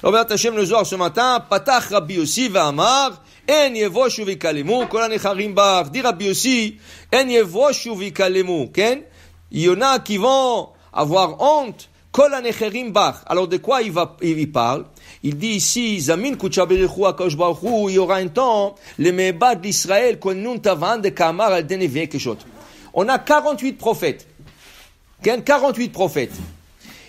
Alors, Béat Hashem, le Zohar ce matin, Patach Rabbi Yossi V'amar, En yevoshu v'kalemu, kol hanecharim bach. Dit Rabbi Yossi, En yevoshu v'kalemu, ken? Il y en a qui vont avoir honte, kol hanecharim bach. Alors, de quoi il parle? Il dit ici, Zamin Kucha Berichu Akadosh Baruch Hu, il y aura un temps, les Mebad d'Israël, Konun Tavan de Kamar al Deneve Keshot. On a 48 prophètes. 48 prophètes.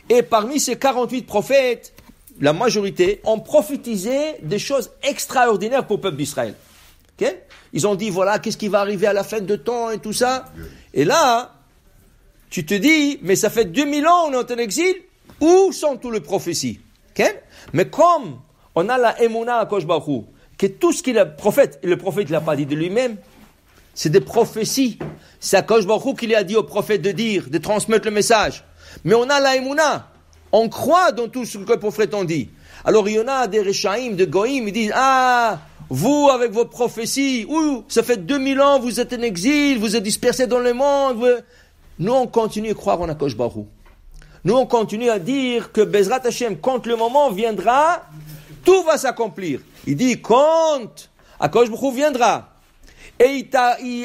Et parmi ces 48 prophètes, la majorité ont prophétisé des choses extraordinaires pour le peuple d'Israël. Okay? Ils ont dit, voilà, qu'est-ce qui va arriver à la fin de temps et tout ça. Et là, tu te dis, mais ça fait 2000 ans on est en exil, où sont toutes les prophéties? Okay? Mais comme on a la Emouna à Akadosh Baruch Hu, que tout ce qu'il a, le prophète ne l'a pas dit de lui-même, c'est des prophéties. C'est Akadosh Baruch Hu qui lui a dit au prophète de dire, de transmettre le message. Mais on a la Emouna. On croit dans tout ce que le prophète en dit. Alors il y en a des Rechaim, des Goïm, ils disent, vous avec vos prophéties, ça fait 2000 ans, vous êtes en exil, vous êtes dispersés dans le monde. Nous on continue à croire en Akadosh Baruch Hu. Nous on continue à dire que Bezrat Hashem, quand le moment viendra, tout va s'accomplir. Il dit, quand Akadosh Baruch Hu viendra, et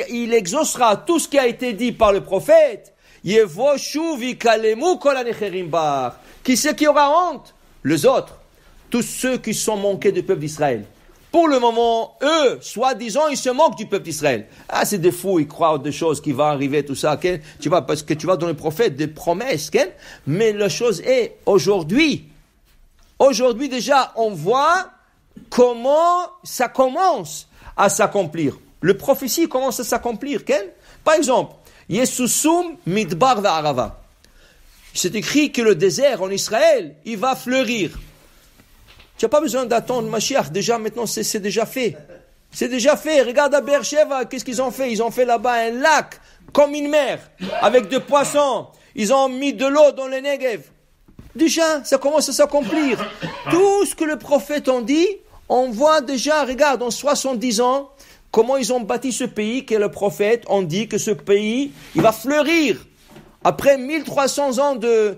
il exaucera tout ce qui a été dit par le prophète, Yevoshu v'kalemu kol hanecharim bach. Qui c'est qui aura honte? Les autres. Tous ceux qui sont manqués du peuple d'Israël. Pour le moment, eux, soi-disant, ils se moquent du peuple d'Israël. C'est des fous, ils croient des choses qui vont arriver, tout ça. Okay? Parce que tu vas dans les prophètes des promesses. Okay? Mais la chose est, aujourd'hui déjà, on voit comment ça commence à s'accomplir. Le prophétie commence à s'accomplir. Okay? Par exemple, Yesusum midbar va'arava. C'est écrit que le désert en Israël, il va fleurir. Tu n'as pas besoin d'attendre Mashiach. Déjà, maintenant, c'est déjà fait. C'est déjà fait. Regarde à Beersheva, qu'est-ce qu'ils ont fait? Ils ont fait là-bas un lac, comme une mer, avec des poissons. Ils ont mis de l'eau dans le Negev. Déjà, ça commence à s'accomplir. Tout ce que le prophète en dit, on voit déjà, regarde, en 70 ans, comment ils ont bâti ce pays, que le prophète en dit que ce pays, il va fleurir. Après 1300 ans de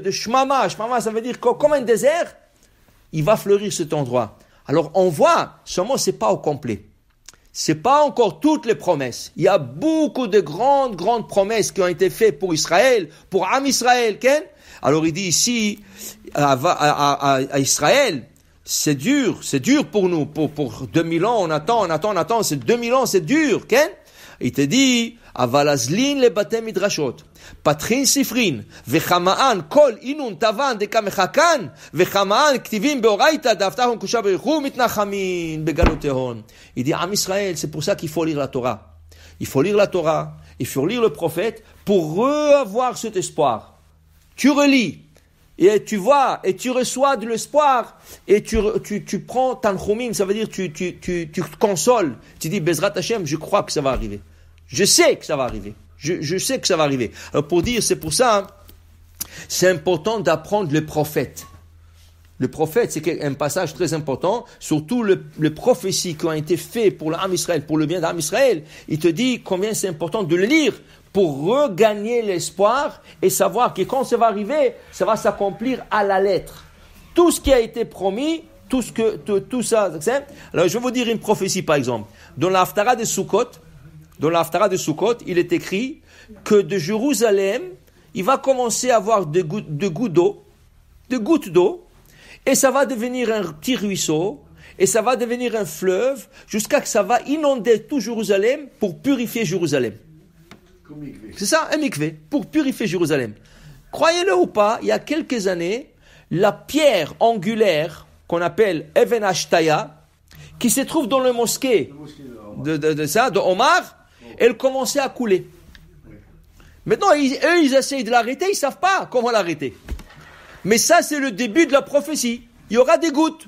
shmama, ça veut dire comme un désert, il va fleurir cet endroit. Alors on voit, seulement c'est pas au complet. C'est pas encore toutes les promesses. Il y a beaucoup de grandes promesses qui ont été faites pour Israël, pour Am Israël, Ken. Alors il dit ici, à Israël, c'est dur pour nous, pour 2000 ans, on attend, c'est 2000 ans, c'est dur, Ken. Il te dit, avalazlin le batem midrashot, patrin sifrin, vechamaan kol inun tavan dekamechakan, vechamaan ktivim beoraita daftahon kusha berichu mitnachamin begalotehon. Il dit, Am Israël, c'est pour ça qu'il faut lire la Torah. Il faut lire la Torah, il faut lire le prophète pour revoir cet espoir. Tu relis, et tu vois, et tu reçois de l'espoir, et tu prends tanchumim, ça veut dire tu te consoles. Tu dis, Bezrat Hashem, je crois que ça va arriver. Je sais que ça va arriver. Je sais que ça va arriver. Alors pour dire, c'est pour ça, c'est important d'apprendre le prophète. Le prophète, c'est un passage très important, surtout les prophéties qui ont été faites pour l'Am Israël, pour le bien d'Am Israël. Il te dit combien c'est important de le lire pour regagner l'espoir et savoir que quand ça va arriver, ça va s'accomplir à la lettre. Tout ce qui a été promis, tout ça. Alors je vais vous dire une prophétie par exemple. Dans l'Haftara de Sukkot, il est écrit que de Jérusalem, il va commencer à avoir des gouttes d'eau, et ça va devenir un petit ruisseau, et ça va devenir un fleuve, jusqu'à que ça va inonder tout Jérusalem pour purifier Jérusalem. C'est ça, un mikvé, pour purifier Jérusalem. Croyez-le ou pas, il y a quelques années, la pierre angulaire, qu'on appelle Even Ashtaya, qui se trouve dans le mosquée de Omar, elle commençait à couler. Maintenant, ils essayent de l'arrêter, ils ne savent pas comment l'arrêter. Mais ça, c'est le début de la prophétie. Il y aura des gouttes.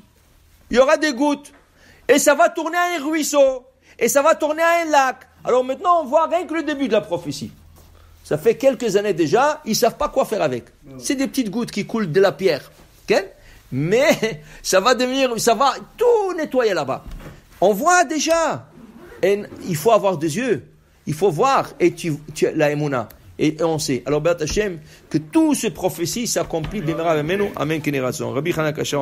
Et ça va tourner à un ruisseau. Et ça va tourner à un lac. Alors maintenant, on voit rien que le début de la prophétie. Ça fait quelques années déjà, ils ne savent pas quoi faire avec. C'est des petites gouttes qui coulent de la pierre. Okay? Mais ça va tout nettoyer là-bas. On voit déjà. Et il faut avoir des yeux. Il faut voir. Et tu la Emouna. Et on sait. Alors, Béat Hashem, que toutes ces prophéties s'accomplissent. Amen. Amen. Rabbi Hanan Kashan.